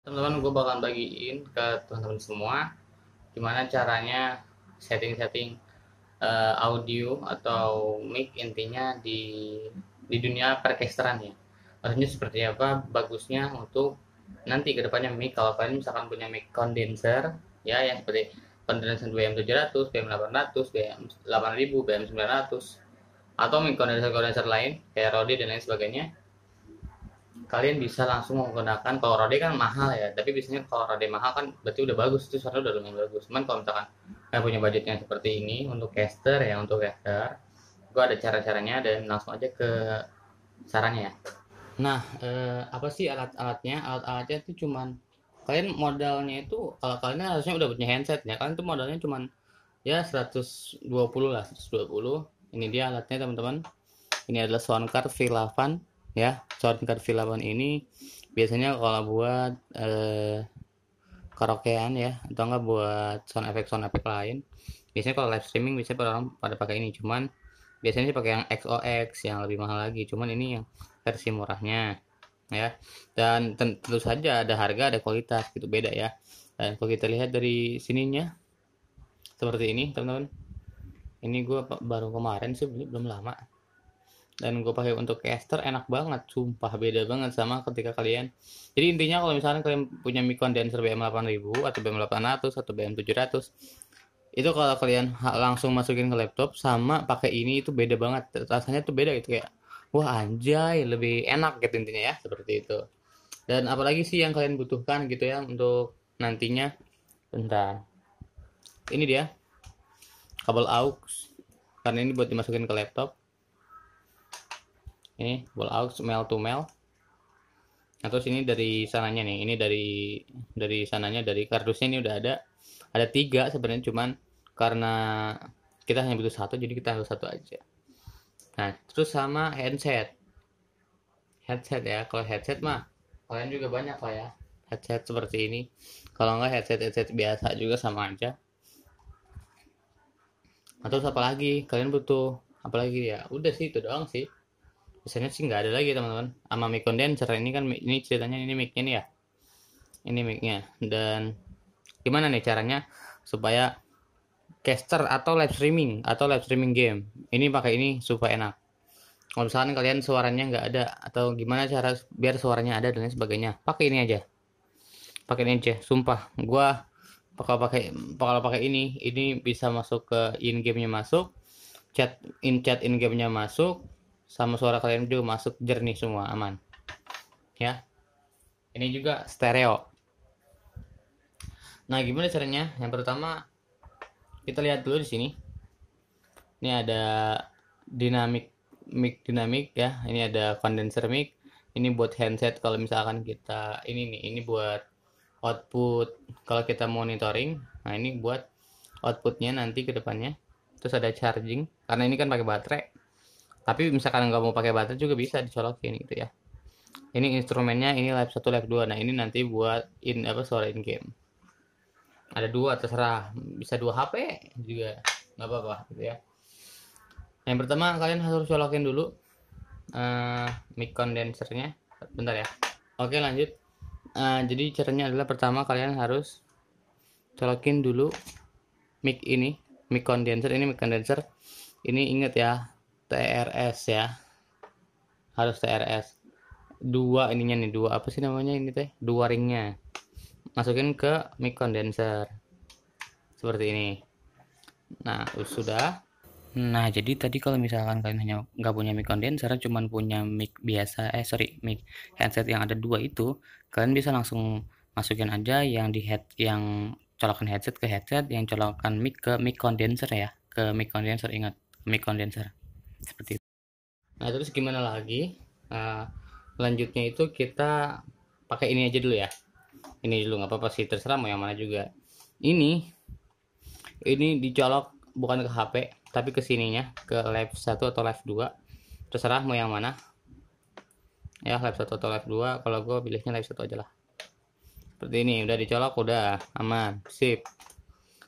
Teman-teman, gue bakal bagiin ke teman-teman semua gimana caranya setting-setting audio atau mic intinya di dunia percasteran ya. Maksudnya seperti apa bagusnya untuk nanti ke depannya mic kalau kalian misalkan punya mic condenser ya, yang seperti condenser BM700, BM800, BM8000, BM900, atau mic condenser-condenser lain kayak Rode dan lain sebagainya. Kalian bisa langsung menggunakan, kalau Rode kan mahal ya, tapi biasanya kalau Rode mahal kan berarti udah bagus, itu suara udah lumayan bagus. Cuman kalau misalkan kalian punya budgetnya seperti ini untuk caster ya, untuk caster gua ada cara-caranya dan langsung aja ke sarannya ya. Nah, apa sih alat-alatnya? Alat-alatnya itu cuman kalian modalnya itu, kalau kalian harusnya udah punya handset ya, kalian tuh modalnya cuman ya 120 lah, 120. Ini dia alatnya teman-teman. Ini adalah soundcard V8 ya. Soundcard V8 ini biasanya kalau buat karaokean ya, atau enggak buat sound effect lain. Biasanya kalau live streaming biasanya orang pada pakai ini, cuman biasanya sih pakai yang XOX yang lebih mahal lagi. Cuman ini yang versi murahnya ya. Dan tentu saja ada harga, ada kualitas gitu, beda ya. Dan kalau kita lihat dari sininya seperti ini teman-teman. Ini gue baru kemarin sih beli, belum lama. Dan gue pakai untuk caster enak banget, sumpah beda banget sama ketika kalian. Jadi intinya kalau misalnya kalian punya mic condenser BM8000 atau BM800 atau BM700, itu kalau kalian langsung masukin ke laptop sama pakai ini itu beda banget, rasanya tuh beda gitu, kayak wah anjay lebih enak gitu intinya ya, seperti itu. Dan apalagi sih yang kalian butuhkan gitu ya untuk nantinya. Bentar, ini dia kabel aux, karena ini buat dimasukin ke laptop. Ini kabel aux male to male. Nah, terus ini dari sananya nih, ini dari sananya, dari kardusnya ini udah ada tiga sebenarnya, cuman karena kita hanya butuh satu jadi kita harus satu aja. Nah, terus sama headset ya. Kalau headset mah kalian juga banyak lah ya, headset seperti ini. Kalau enggak headset biasa juga sama aja. Nah, terus apa lagi kalian butuh, apalagi ya, udah sih itu doang sih. Biasanya sih nggak ada lagi teman-teman. Sama mic condenser ini kan, ini ceritanya ini mic-nya nih ya, ini mic-nya. Dan gimana nih caranya supaya caster atau live streaming game ini pakai ini supaya enak? Kalau misalkan kalian suaranya nggak ada, atau gimana cara biar suaranya ada dan lain sebagainya, pakai ini aja, sumpah gua bakal pakai ini bisa masuk ke in gamenya, masuk chat in gamenya, masuk sama suara kalian juga masuk jernih semua, aman ya. Ini juga stereo. Nah, gimana caranya? Yang pertama kita lihat dulu di sini. Ini ada dinamik ya. Ini ada condenser mic. Ini buat handset kalau misalkan kita ini buat output kalau kita monitoring. Nah, ini buat outputnya nanti ke depannya. Terus ada charging karena ini kan pakai baterai. Tapi misalkan nggak mau pakai baterai juga bisa dicolokin gitu ya. Ini instrumennya, ini Live 1, Live 2. Nah, ini nanti buat suara in game. Ada dua, terserah, bisa dua HP juga nggak apa-apa gitu ya. Yang pertama kalian harus colokin dulu mic condensernya, bentar ya. Oke, lanjut. Jadi caranya adalah pertama kalian harus colokin dulu mic ini, mic condenser ini, inget ya, TRS ya, harus TRS dua, ininya nih, dua apa sih namanya ini teh, dua ringnya masukin ke mic condenser seperti ini. Nah, sudah. Nah, jadi tadi kalau misalkan kalian hanya nggak punya mic condenser, cuman punya mic biasa, mic headset yang ada dua itu, kalian bisa langsung masukin aja yang di yang colokan headset ke headset, yang colokan mic ke mic condenser ya, ke mic condenser, ingat, mic condenser seperti itu. Nah, terus gimana lagi? Nah, lanjutnya itu kita pakai ini aja dulu ya. Ini dulu nggak apa-apa sih, terserah mau yang mana juga. Ini dicolok bukan ke HP tapi ke sininya, ke live 1 atau live 2, terserah mau yang mana ya, live 1 atau live 2. Kalau gue pilihnya live 1 aja lah. Seperti ini, udah dicolok, udah aman, sip.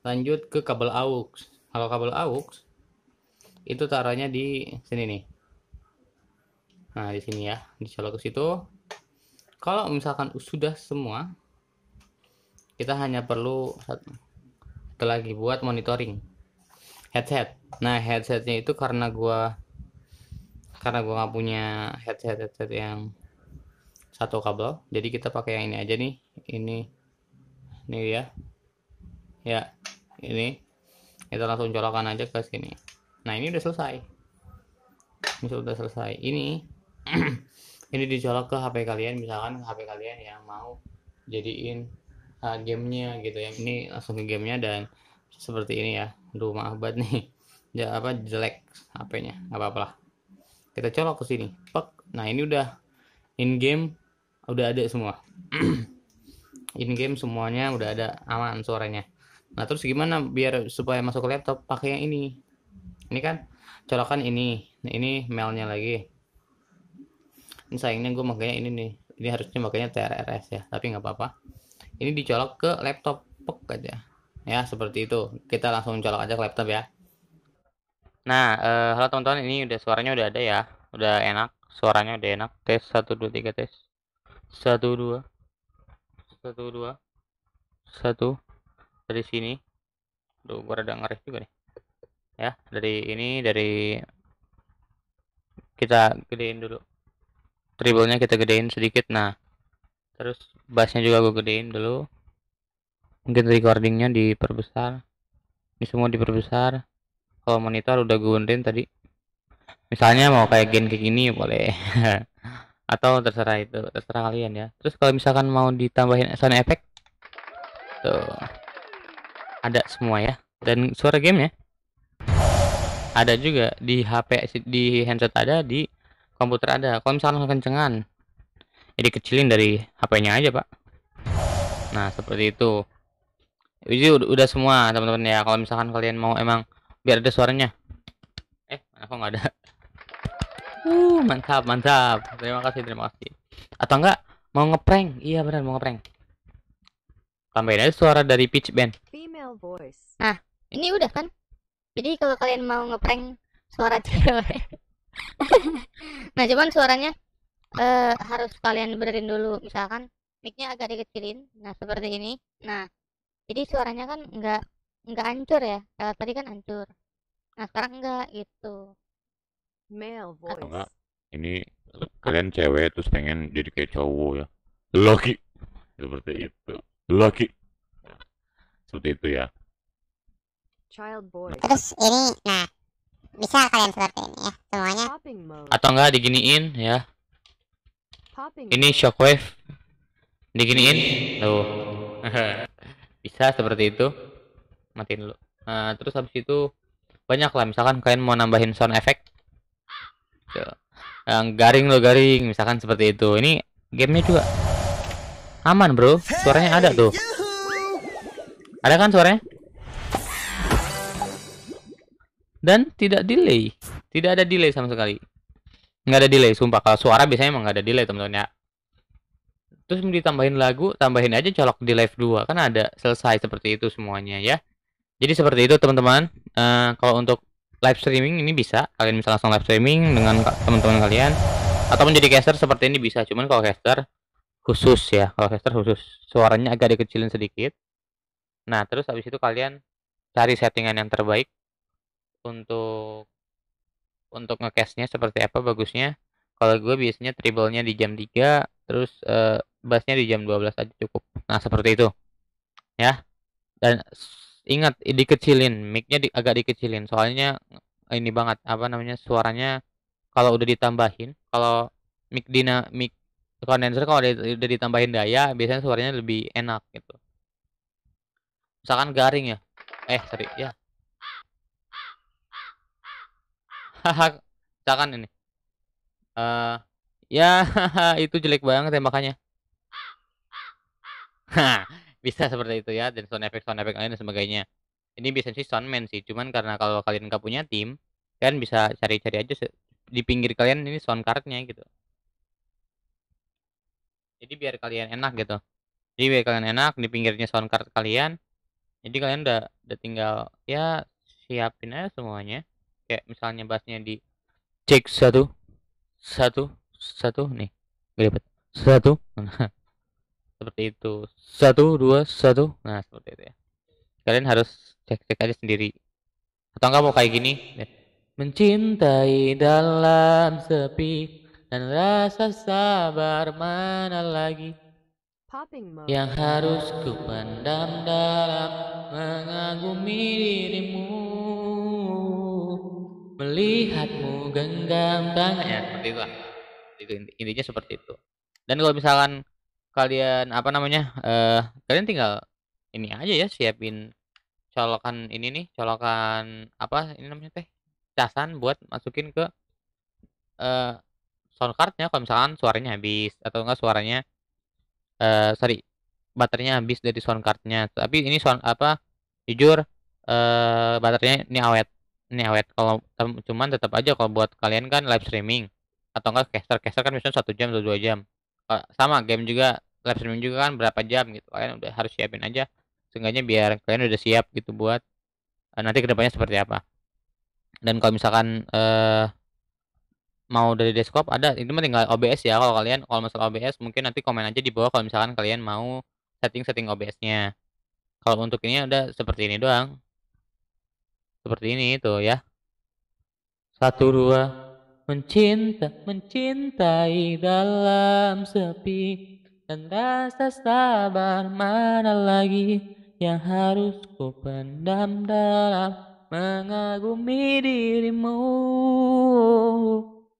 Lanjut ke kabel aux. Kalau kabel aux itu taruhnya di sini nih. Nah, di sini ya, dicolok ke situ. Kalau misalkan sudah semua, kita hanya perlu satu lagi buat monitoring headset. Nah, headsetnya itu karena gua nggak punya headset yang satu kabel, jadi kita pakai yang ini aja nih. Ini ya ini kita langsung colokan aja ke sini. Nah, ini udah selesai. Ini ini dicolok ke HP kalian, misalkan HP kalian yang mau jadiin gamenya gitu ya. Ini langsung ke gamenya dan seperti ini ya. Aduh, maaf banget nih. Jelek HP-nya, nggak apa-apa lah. Kita colok ke sini. Nah, ini udah in game, udah ada semua. In game semuanya udah ada, aman suaranya. Nah, terus gimana biar supaya masuk ke laptop? Pakai yang ini. Ini kan colokan ini. Nah, ini mailnya lagi. Ini sayangnya gue makanya ini nih. Ini harusnya makanya TRRS ya, tapi nggak apa-apa. Ini dicolok ke laptop, aja. Ya, seperti itu. Kita langsung colok aja ke laptop ya. Nah, halo teman-teman, ini udah suaranya udah ada ya. Udah enak, suaranya udah enak. Tes 1 2 3 tes. 1 2 1 2 1 dari sini. Duh, gua rada ngeres juga nih. Ya, dari kita gedein dulu. Treble-nya kita gedein sedikit. Nah, terus bass-nya juga gue gedein dulu. Mungkin recording-nya diperbesar. Ini semua diperbesar. Kalau monitor udah gue gedein tadi. Misalnya mau kayak gen kayak gini boleh. Atau terserah kalian ya. Terus kalau misalkan mau ditambahin sound effect tuh ada semua ya. Dan suara gamenya ada juga di HP, di handset ada, di komputer ada. Kalau misalkan kencengan jadi kecilin dari HP-nya aja, Pak. Nah, seperti itu. Ini udah semua teman-teman ya. Kalau misalkan kalian mau emang biar ada suaranya. Aku nggak ada. Mantap. Terima kasih. Atau enggak mau ngeprank? Iya benar, mau ngeprank. Tambahin aja suara dari pitch band. Female voice. Nah, ini udah kan? Jadi kalau kalian mau ngeprank suara cewek. Nah, cuman suaranya harus kalian benerin dulu. Misalkan mic-nya agak dikecilin. Nah, seperti ini. Nah, jadi suaranya kan nggak hancur ya. Kalau tadi kan hancur. Nah, sekarang enggak gitu. Male voice. Enggak, ini kalian cewek terus pengen jadi kayak cowok ya. Laki. Seperti itu. Laki. Seperti itu ya. Child voice. Terus ini, nah, bisa kalian seperti ini ya semuanya. Popping mode. Atau enggak diginiin ya. Popping Ini mode. shockwave. Diginiin. Tuh. Bisa seperti itu. Matiin dulu. Nah, terus habis itu banyak lah, misalkan kalian mau nambahin sound effect. Tuh. Yang garing misalkan seperti itu. Ini gamenya juga aman, bro. Suaranya ada tuh. Ada kan suaranya? Dan tidak delay. Tidak ada delay sama sekali. Nggak ada delay, sumpah. Kalau suara biasanya emang nggak ada delay, teman-teman ya. Terus mau ditambahin lagu, tambahin aja colok di live 2. Kan ada, selesai seperti itu semuanya ya. Jadi seperti itu teman-teman. Kalau untuk live streaming ini bisa. Kalian bisa langsung live streaming dengan teman-teman kalian. Atau menjadi caster seperti ini bisa. Cuman kalau caster khusus ya. Kalau caster khusus. Suaranya agak dikecilin sedikit. Nah, terus habis itu kalian cari settingan yang terbaik untuk nge-cast-nya seperti apa bagusnya. Kalau gue biasanya treble-nya di jam 3, terus bass-nya di jam 12 aja cukup. Nah, seperti itu. Ya. Dan ingat dikecilin, mic-nya agak dikecilin. Soalnya ini banget apa namanya? Suaranya kalau udah ditambahin, kalau mic condenser kalau udah ditambahin daya, biasanya suaranya lebih enak gitu. Misalkan garing ya. Sorry ya. Misalkan ini. Ya itu jelek banget ya makanya. Bisa seperti itu ya, dan sound effect lain dan sebagainya. Ini biasanya sih soundman sih, cuman karena kalau kalian nggak punya tim, kan bisa cari-cari aja di pinggir kalian ini sound cardnya gitu. Jadi biar kalian enak gitu. Jadi biar kalian enak di pinggirnya sound card kalian. Jadi kalian udah tinggal ya siapin aja semuanya. Kayak misalnya bassnya di cek 1 1 1 nih. Gede banget. 1 seperti itu. 1 2 1. Nah, seperti itu ya. Kalian harus cek-cek aja sendiri. Atau enggak mau kayak gini, mencintai dalam sepi dan rasa sabar mana lagi Popping mode. yang harus ku pendam dalam mengagumi dirimu, melihatmu genggam tangannya, seperti itu lah. Intinya seperti itu. Dan kalau misalkan kalian apa namanya, kalian tinggal ini aja ya, siapin colokan ini nih, colokan apa ini namanya teh, casan buat masukin ke sound cardnya kalau misalkan suaranya habis atau enggak suaranya sorry, baterainya habis dari sound cardnya. Tapi ini sound apa, jujur baterainya ini awet. Kalau cuman tetap aja kalau buat kalian kan live streaming atau enggak caster kan biasanya 1 jam atau 2 jam. Sama game juga live streaming juga kan berapa jam gitu. Kalian udah harus siapin aja seenggaknya biar kalian udah siap gitu buat nanti kedepannya seperti apa. Dan kalau misalkan mau dari desktop ada, itu mah tinggal OBS ya. Kalau masalah OBS mungkin nanti komen aja di bawah kalau misalkan kalian mau setting OBS-nya. Kalau untuk ini udah seperti ini doang. Seperti ini tuh ya. 1 2 mencintai dalam sepi dan rasa sabar mana lagi yang harus ku pendam dalam mengagumi dirimu.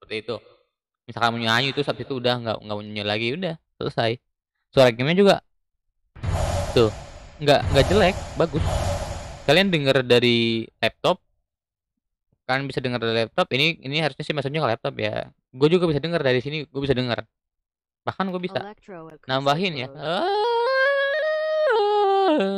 Seperti itu. Misalkan mau nyanyi itu habis itu udah nggak mau nyanyi lagi, udah selesai. Suara gamenya juga tuh nggak jelek, bagus. Kalian denger dari laptop, kalian bisa denger dari laptop. Ini harusnya sih maksudnya ke laptop ya. Gue juga bisa denger dari sini, gue bisa denger. Bahkan gue bisa Electroacoustic nambahin ya. mode.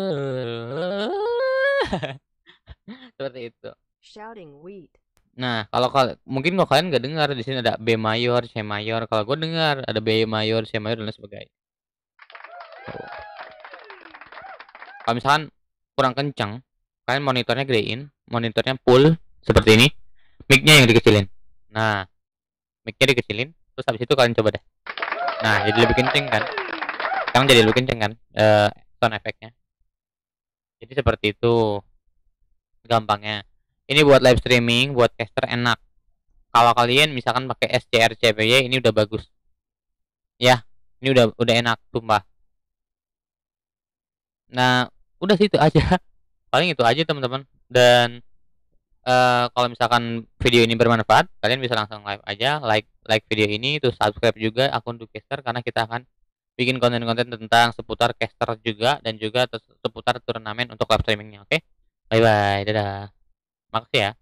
Seperti itu. Shouting wheat. Nah, kalau mungkin kalau kalian nggak dengar di sini ada B mayor, C mayor. Kalau gue dengar ada B mayor, C mayor dan lain sebagainya. Tuh. Kalau misalkan kurang kencang, kalian monitornya gedein, monitornya full seperti ini, mic-nya yang dikecilin. Nah, mic-nya dikecilin, terus habis itu kalian coba deh. Nah, jadi lebih kenceng kan? Sekarang jadi lebih kenceng kan? Sound efeknya. Jadi seperti itu gampangnya. Ini buat live streaming, buat caster enak. Kalau kalian misalkan pakai SCRCPY ini udah bagus. Ya, ini udah enak, sumpah. Nah, udah sih itu aja. Paling itu aja teman-teman. Dan kalau misalkan video ini bermanfaat, kalian bisa langsung live aja, like video ini, terus subscribe juga akun Ducaster karena kita akan bikin konten-konten tentang seputar caster juga dan juga seputar turnamen untuk live streamingnya. Oke, bye bye, dadah, makasih ya.